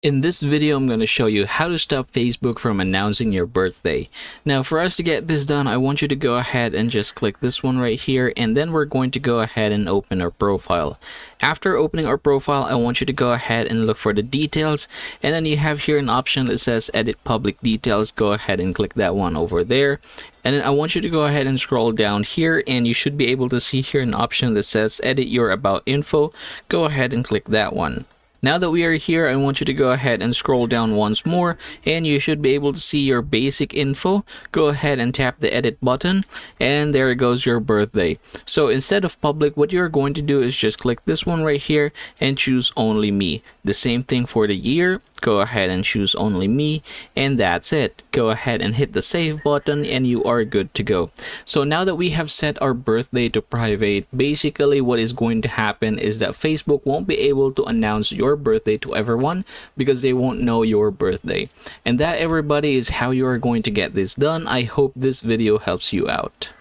In this video, I'm going to show you how to stop Facebook from announcing your birthday. Now, for us to get this done, I want you to go ahead and just click this one right here, and then we're going to go ahead and open our profile. After opening our profile, I want you to go ahead and look for the details, and then you have here an option that says edit public details. Go ahead and click that one over there. And then I want you to go ahead and scroll down here, and you should be able to see here an option that says edit your about info. Go ahead and click that one. Now that we are here, I want you to go ahead and scroll down once more, and you should be able to see your basic info. Go ahead and tap the edit button, and there goes your birthday. So instead of public, what you're going to do is just click this one right here and choose only me. The same thing for the year. Go ahead and choose only me, and that's it. Go ahead and hit the save button, and you are good to go. So now that we have set our birthday to private, basically what is going to happen is that Facebook won't be able to announce your birthday to everyone because they won't know your birthday. And that, everybody, is how you are going to get this done. I hope this video helps you out.